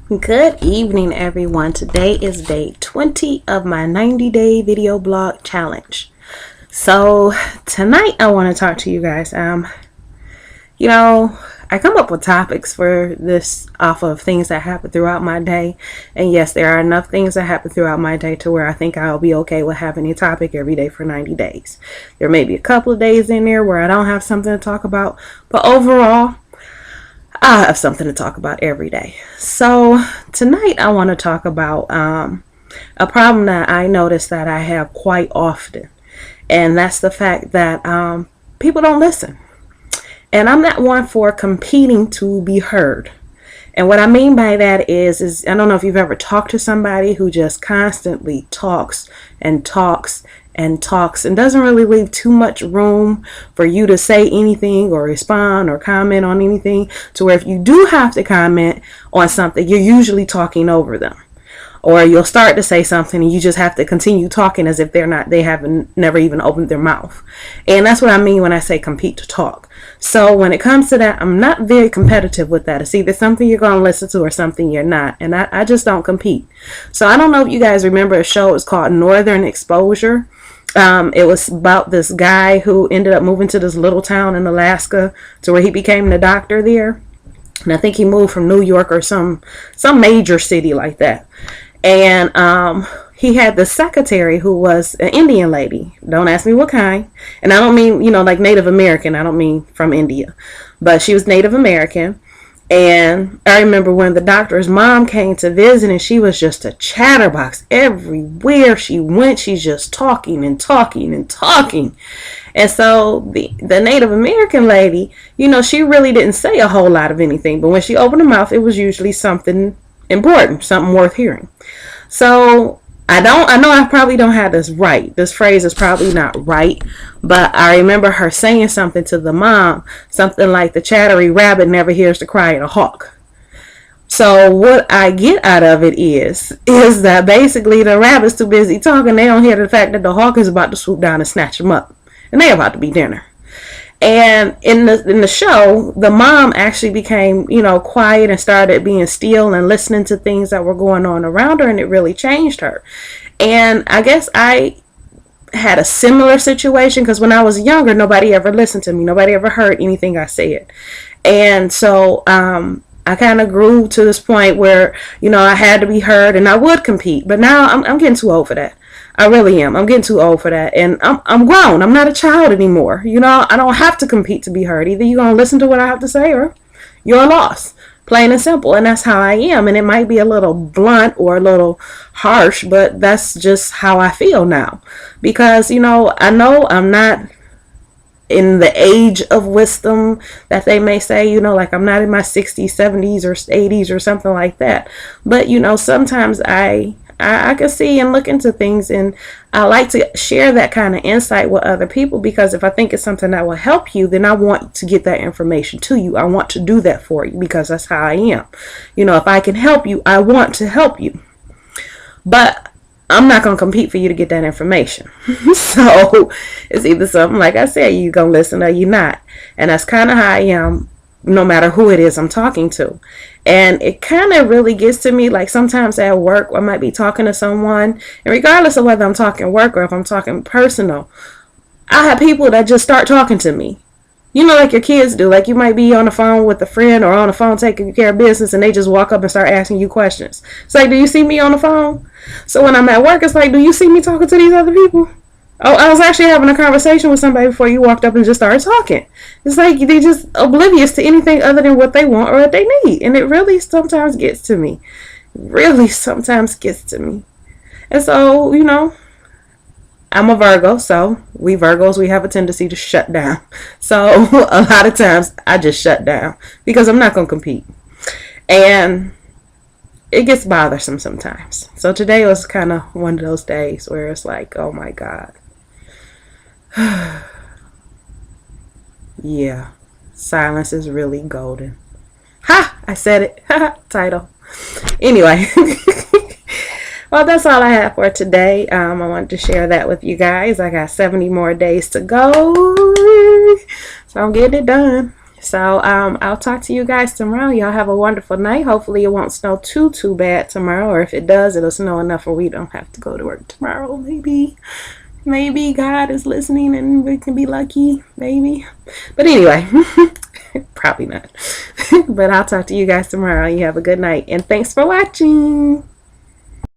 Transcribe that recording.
Good evening, everyone. Today is day 20 of my 90-day video blog challenge. So tonight I want to talk to you guys. I come up with topics for this off of things that happen throughout my day. And yes, there are enough things that happen throughout my day to where I think I'll be okay with having a topic every day for 90 days. There may be a couple of days in there where I don't have something to talk about, but overall, I have something to talk about every day. So tonight I want to talk about a problem that I notice that I have quite often. And that's the fact that people don't listen. And I'm not one for competing to be heard. And what I mean by that is I don't know if you've ever talked to somebody who just constantly talks and talks and talks and doesn't really leave too much room for you to say anything or respond or comment on anything, to where if you do have to comment on something, you're usually talking over them. Or you'll start to say something and you just have to continue talking as if they haven't never even opened their mouth. And that's what I mean when I say compete to talk. So when it comes to that, I'm not very competitive with that. It's either something you're going to listen to or something you're not. And I just don't compete. So I don't know if you guys remember a show. It's called Northern Exposure. It was about this guy who ended up moving to this little town in Alaska to where he became the doctor there. And I think he moved from New York or some major city like that. And he had the secretary who was an Indian lady. Don't ask me what kind. And I don't mean, like Native American. I don't mean from India. But she was Native American. And I remember when the doctor's mom came to visit, and she was just a chatterbox. Everywhere she went, she's just talking and talking and talking. And so the Native American lady, she really didn't say a whole lot of anything. But when she opened her mouth, it was usually something important, something worth hearing. So I know I probably don't have this right. This phrase is probably not right, but I remember her saying something to the mom, something like the chattery rabbit never hears the cry of a hawk. So what I get out of it is that basically the rabbit's too busy talking. They don't hear the fact that the hawk is about to swoop down and snatch them up, and they're about to be dinner. And in the show, the mom actually became, quiet and started being still and listening to things that were going on around her, and it really changed her. And I guess I had a similar situation because when I was younger, nobody ever listened to me. Nobody ever heard anything I said. And so I kind of grew to this point where, I had to be heard and I would compete. But now I'm getting too old for that. I really am. I'm getting too old for that. And I'm grown. I'm not a child anymore. I don't have to compete to be heard. Either you're going to listen to what I have to say or you're lost. Plain and simple. And that's how I am. And it might be a little blunt or a little harsh, but that's just how I feel now. Because, I know I'm not in the age of wisdom that they may say, like I'm not in my 60s, 70s, or 80s or something like that. But, sometimes I can see and look into things, and I like to share that kind of insight with other people, because if I think it's something that will help you, then I want to get that information to you. I want to do that for you because that's how I am. If I can help you, I want to help you. But I'm not going to compete for you to get that information. So it's either something, like I said, you're going to listen or you're not. And that's kind of how I am, no matter who it is I'm talking to. And it kind of really gets to me, like sometimes at work, I might be talking to someone, and regardless of whether I'm talking work or if I'm talking personal, I have people that just start talking to me. Like your kids do. Like you might be on the phone with a friend or on the phone taking care of business, and they just walk up and start asking you questions. It's like, do you see me on the phone? So when I'm at work, it's like, do you see me talking to these other people? Oh, I was actually having a conversation with somebody before you walked up and just started talking. It's like they just oblivious to anything other than what they want or what they need. And it really sometimes gets to me. And so, I'm a Virgo, so we Virgos, we have a tendency to shut down. So a lot of times I just shut down because I'm not going to compete. And it gets bothersome sometimes. So today was kind of one of those days where it's like, oh my God. Yeah, silence is really golden. Ha! I said it. Title. Anyway. Well, that's all I have for today. I wanted to share that with you guys. I got 70 more days to go. So I'm getting it done. So I'll talk to you guys tomorrow. Y'all have a wonderful night. Hopefully it won't snow too bad tomorrow, or if it does, it'll snow enough where we don't have to go to work tomorrow. Maybe God is listening and we can be lucky. Maybe. But anyway, probably not. But I'll talk to you guys tomorrow. You have a good night, and thanks for watching.